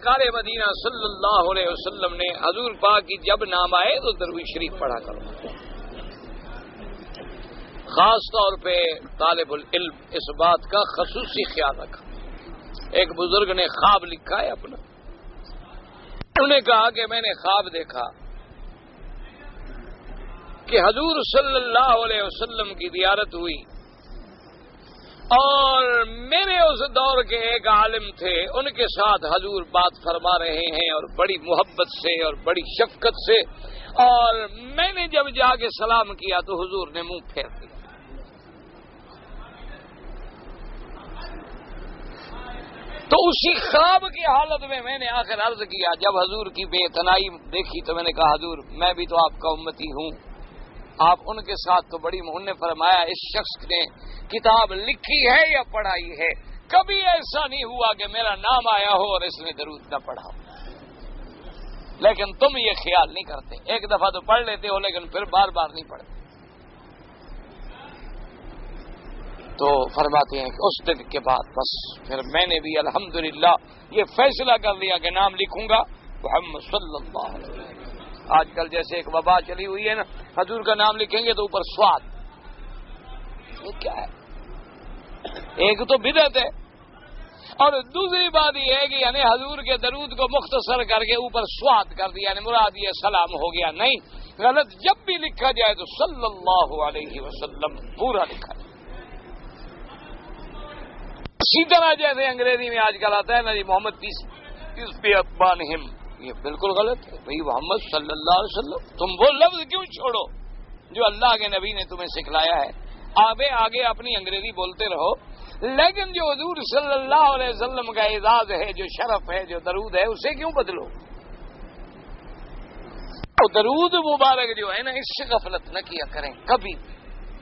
سرکار مدینہ صلی اللہ علیہ وسلم نے حضور پاک کی جب نام آئے تو درود شریف پڑھا کرو. خاص طور پہ طالب العلم اس بات کا خصوصی خیال رکھا. ایک بزرگ نے خواب لکھا ہے اپنا. انہوں نے کہا کہ میں نے خواب دیکھا کہ حضور صلی اللہ علیہ وسلم کی زیارت ہوئی اور میرے اس دور کے ایک عالم تھے، ان کے ساتھ حضور بات فرما رہے ہیں اور بڑی محبت سے اور بڑی شفقت سے، اور میں نے جب جا کے سلام کیا تو حضور نے منہ پھیر دیا. تو اسی خواب کی حالت میں نے آخر عرض کیا، جب حضور کی بے اتنائی دیکھی تو میں نے کہا حضور میں بھی تو آپ کا امتی ہوں، آپ ان کے ساتھ تو بڑی. انہوں نے فرمایا اس شخص نے کتاب لکھی ہے یا پڑھائی ہے، کبھی ایسا نہیں ہوا کہ میرا نام آیا ہو اور اس نے درود نہ پڑھا ہو، لیکن تم یہ خیال نہیں کرتے. ایک دفعہ تو پڑھ لیتے ہو لیکن پھر بار بار نہیں پڑھتے. تو فرماتے ہیں کہ اس دن کے بعد بس پھر میں نے بھی الحمدللہ یہ فیصلہ کر لیا کہ نام لکھوں گا محمد صلی اللہ علیہ وسلم. آج کل جیسے ایک وبا چلی ہوئی ہے نا، حضور کا نام لکھیں گے تو اوپر سواد. یہ کیا ہے؟ ایک تو بدعت ہے اور دوسری بات یہ ہے کہ یعنی حضور کے درود کو مختصر کر کے اوپر سواد کر دیا، یعنی مراد یہ سلام ہو گیا. نہیں، غلط. جب بھی لکھا جائے تو صلی اللہ علیہ وسلم پورا لکھا جائے. اسی طرح جیسے انگریزی میں آج کل آتا ہے نا جی محمد پیس پہ اپان ہم، یہ بالکل غلط ہے. بھئی محمد صلی اللہ علیہ وسلم، تم وہ لفظ کیوں چھوڑو جو اللہ کے نبی نے تمہیں سکھلایا ہے؟ آگے اپنی انگریزی بولتے رہو، لیکن جو حضور صلی اللہ علیہ وسلم کا اعزاز ہے، جو شرف ہے، جو درود ہے، اسے کیوں بدلو؟ تو درود مبارک جو ہے نا، اس سے غفلت نہ کیا کریں کبھی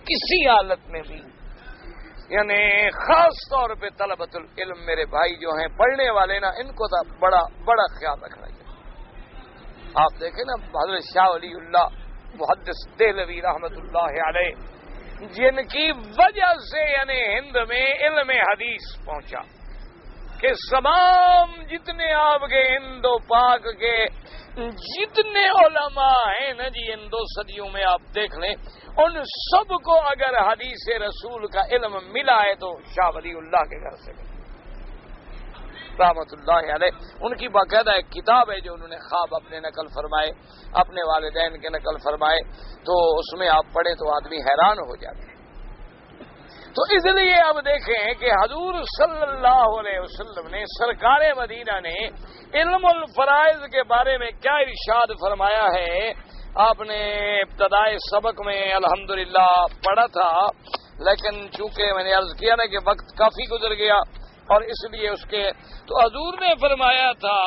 کسی حالت میں بھی. یعنی خاص طور پہ طلبۃ العلم میرے بھائی جو ہیں پڑھنے والے نا، ان کو تو بڑا خیال رکھنا چاہیے. آپ دیکھیں نا حضرت شاہ ولی اللہ محدث دہلوی رحمت اللہ علیہ، جن کی وجہ سے یعنی ہند میں علم حدیث پہنچا، کہ تمام جتنے آپ کے ہند و پاک کے جتنے علماء ہیں نا جی ان 2 صدیوں میں آپ دیکھ لیں، ان سب کو اگر حدیث رسول کا علم ملا ہے تو شاہ ولی اللہ کے گھر سے رحمت اللہ علیہ. ان کی باقاعدہ ایک کتاب ہے جو انہوں نے خواب اپنے نقل فرمائے، اپنے والدین کے نقل فرمائے، تو اس میں آپ پڑھیں تو آدمی حیران ہو جاتے ہیں. تو اس لیے اب دیکھیں کہ حضور صلی اللہ علیہ وسلم نے، سرکار مدینہ نے علم الفرائض کے بارے میں کیا ارشاد فرمایا ہے. آپ نے ابتدائی سبق میں الحمدللہ پڑھا تھا، لیکن چونکہ میں نے عرض کیا نا کہ وقت کافی گزر گیا اور اس لیے اس کے تو حضور نے فرمایا تھا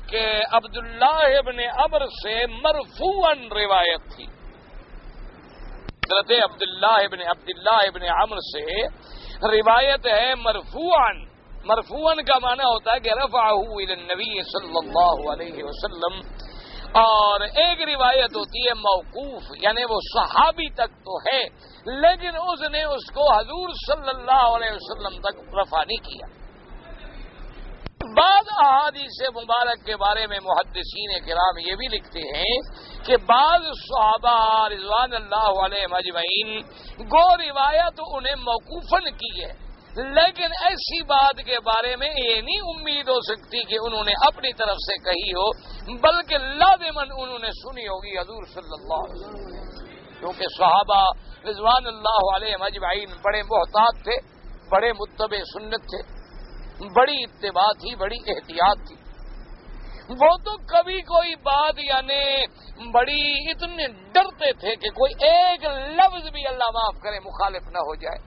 کہ عبداللہ ابن عمر سے مرفوعاً روایت تھی. حضرت عبداللہ ابن عمر سے روایت ہے مرفوعاً کا معنی ہوتا ہے کہ رفعہ الی النبی صلی اللہ علیہ وسلم، اور ایک روایت ہوتی ہے موقوف، یعنی وہ صحابی تک تو ہے لیکن اس نے اس کو حضور صلی اللہ علیہ وسلم تک رفع نہیں کیا. بعض احادیث مبارک کے بارے میں محدثین کرام یہ بھی لکھتے ہیں کہ بعض صحابہ رضوان اللہ علیہم اجمعین گو روایت انہیں موقوفاً کی ہے، لیکن ایسی بات کے بارے میں یہ نہیں امید ہو سکتی کہ انہوں نے اپنی طرف سے کہی ہو، بلکہ لازماً انہوں نے سنی ہوگی حضور صلی اللہ علیہ وسلم. کیونکہ صحابہ رضوان اللہ علیہم اجمعین بڑے محتاط تھے، بڑے متبع سنت تھے، بڑی اتباع تھی، بڑی احتیاط تھی. وہ تو کبھی کوئی بات یعنی بڑی اتنے ڈرتے تھے کہ کوئی ایک لفظ بھی اللہ معاف کرے مخالف نہ ہو جائے.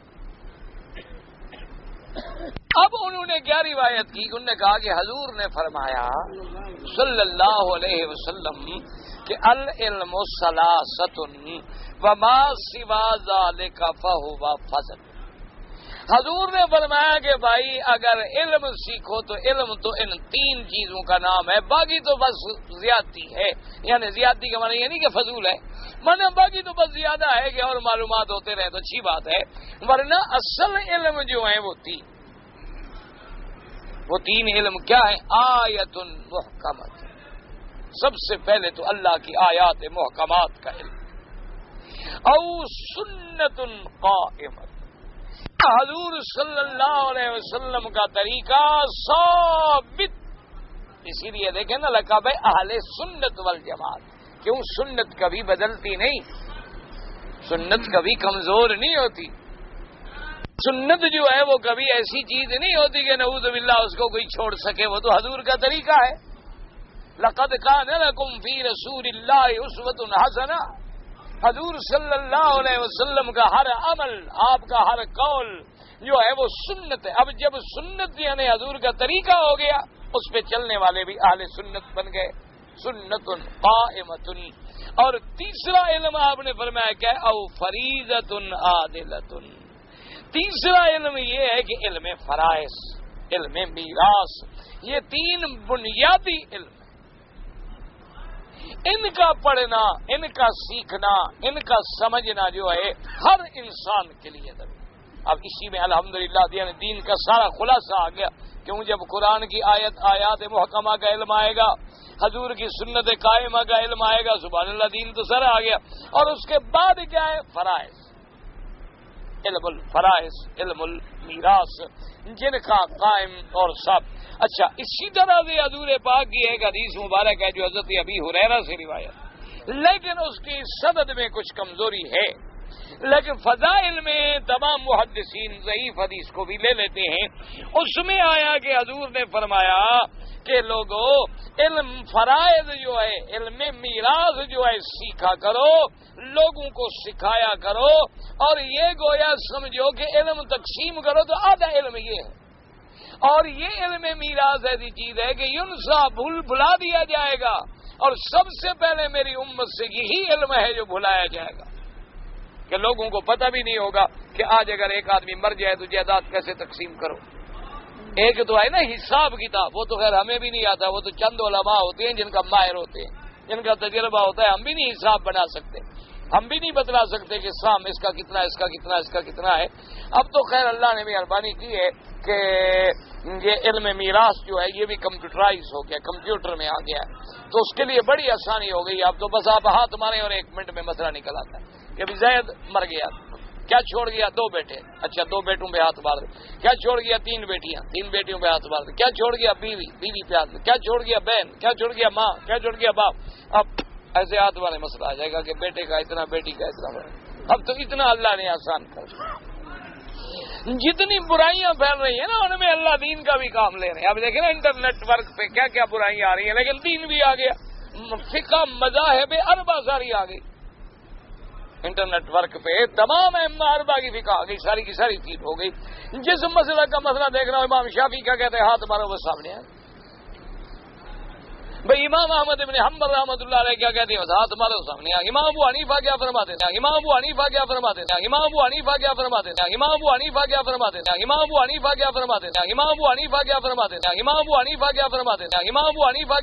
اب انہوں نے کیا روایت کی؟ انہوں نے کہا کہ حضور نے فرمایا صلی اللہ علیہ وسلم کہ العلم ثلاثۃ وما سوا ذلک فہو فضل. حضور نے فرمایا کہ بھائی اگر علم سیکھو تو علم تو ان 3 چیزوں کا نام ہے، باقی تو بس زیادتی ہے. یعنی زیادتی کا معنی یہ نہیں کہ فضول ہے، معنی باقی تو بس زیادہ ہے کہ اور معلومات ہوتے رہے تو اچھی بات ہے، ورنہ اصل علم جو ہے وہ 3. وہ 3 علم کیا ہے؟ آیت محکمت، سب سے پہلے تو اللہ کی آیات محکمات کا علم، او سنت قائمت، حضور صلی اللہ علیہ وسلم کا طریقہ ثابت. اسی لیے دیکھیں نا لقب ہے اہل سنت والجماعت. کیوں؟ سنت کبھی بدلتی نہیں، سنت کبھی کمزور نہیں ہوتی. سنت جو ہے وہ کبھی ایسی چیز نہیں ہوتی کہ نعوذ باللہ اس کو کوئی چھوڑ سکے، وہ تو حضور کا طریقہ ہے. لقد کان لکم فی رسول اللہ اسوۃ حسنہ، حضور صلی اللہ علیہ وسلم کا ہر عمل، آپ کا ہر قول جو ہے وہ سنت ہے. اب جب سنت یعنی حضور کا طریقہ ہو گیا، اس پہ چلنے والے بھی اہل سنت بن گئے. سنت قائمت. اور تیسرا علم آپ نے فرمایا کہ او فریضۃ عادلۃ. تیسرا علم یہ ہے کہ علم فرائض، علم میراث، یہ 3 بنیادی علم، ان کا پڑھنا، ان کا سیکھنا، ان کا سمجھنا جو ہے ہر انسان کے لیے ضروری. اب اسی میں الحمدللہ دین کا سارا خلاصہ آ گیا. کیوں؟ جب قرآن کی آیات محکمہ کا علم آئے گا، حضور کی سنت قائمہ کا علم آئے گا، سبحان اللہ، دین تو سارا آ گیا. اور اس کے بعد کیا ہے؟ فرائض، علم الفرائض، علم المیراث، جن کا قائم اور سب. اچھا، اسی طرح سے حضور پاک کی ایک حدیث مبارک ہے جو حضرت ابی ہریرہ سے روایت، لیکن اس کی سند میں کچھ کمزوری ہے. لیکن فضائل میں تمام محدثین ضعیف حدیث کو بھی لے لیتے ہیں. اس میں آیا کہ حضور نے فرمایا کہ لوگوں، علم فرائض جو ہے، علم میراث جو ہے سیکھا کرو، لوگوں کو سکھایا کرو. اور یہ گویا سمجھو کہ علم تقسیم کرو تو آدھا علم یہ ہے. اور یہ علم میراث ایسی چیز ہے کہ ینسا، بھلا دیا جائے گا. اور سب سے پہلے میری امت سے یہی علم ہے جو بھلایا جائے گا، کہ لوگوں کو پتہ بھی نہیں ہوگا کہ آج اگر ایک آدمی مر جائے تو جائیداد کیسے تقسیم کرو. ایک تو ہے نا حساب کتاب، وہ تو خیر ہمیں بھی نہیں آتا، وہ تو چند علماء ہوتے ہیں جن کا ماہر ہوتے ہیں، جن کا تجربہ ہوتا ہے. ہم بھی نہیں حساب بنا سکتے، ہم بھی نہیں بتلا سکتے کہ سام اس کا کتنا، اس کا کتنا، اس کا کتنا ہے. اب تو خیر اللہ نے مہربانی کی ہے کہ یہ علم میراث جو ہے یہ بھی کمپیوٹرائز ہو گیا، کمپیوٹر میں آ گیا ہے، تو اس کے لیے بڑی آسانی ہو گئی. اب تو بس آپ ہاتھ ماریں اور 1 منٹ میں مسئلہ نکل آتا ہے کہ بھی زید مر گیا، کیا چھوڑ گیا؟ 2 بیٹے. اچھا 2 بیٹوں پہ ہاتھ مار دے. کیا چھوڑ گیا؟ 3 بیٹیاں، 3 بیٹیوں پہ ہاتھ مار دے. کیا چھوڑ گیا؟ بیوی، بیوی پہ ہاتھ مار. کیا چھوڑ گیا؟ بہن. کیا چھوڑ گیا؟ ماں. کیا چھوڑ گیا؟ باپ. اب ایسے ہاتھ والے مسئلہ آ جائے گا کہ بیٹے کا اتنا، بیٹی کا اتنا. اب تو اتنا اللہ نے آسان کر دیا. جتنی برائیاں پھیل رہی ہیں نا ان میں اللہ دین کا بھی کام لے رہے ہیں. اب دیکھیں نا انٹرنیٹ ورک پہ کیا کیا برائیاں آ رہی ہیں، لیکن دین بھی آ گیا. فقہ مذاہب اربع ساری آ گئی انٹرنیٹ ورک پہ. تمام اربع کی فقہ آ گئی، ساری کی ساری چیز ہو گئی. جس مسئلہ کا مسئلہ دیکھ رہا ہوں، امام شافعی کیا کہتے ہیں؟ ہاتھ مارو، وہ سامنے ہے. بھائی امام احمد ابن حنبل رحمۃ اللہ علیہ کیا کہتے ہیں؟ ہاتھ مارو، سامنے ہے. امام ابو حنیفہ کیا فرماتے ہیں؟ امام ابو حنیفہ کیا فرماتے ہیں؟ امام ابو حنیفہ کیا فرماتے ہیں؟ امام ابو حنیفہ کیا فرماتے ہیں؟ امام ابو حنیفہ کیا فرماتے ہیں؟ امام ابو حنیفہ کیا فرماتے ہیں؟ امام ابو حنیفہ کیا فرماتے ہیں؟ امام ابو حنیفہ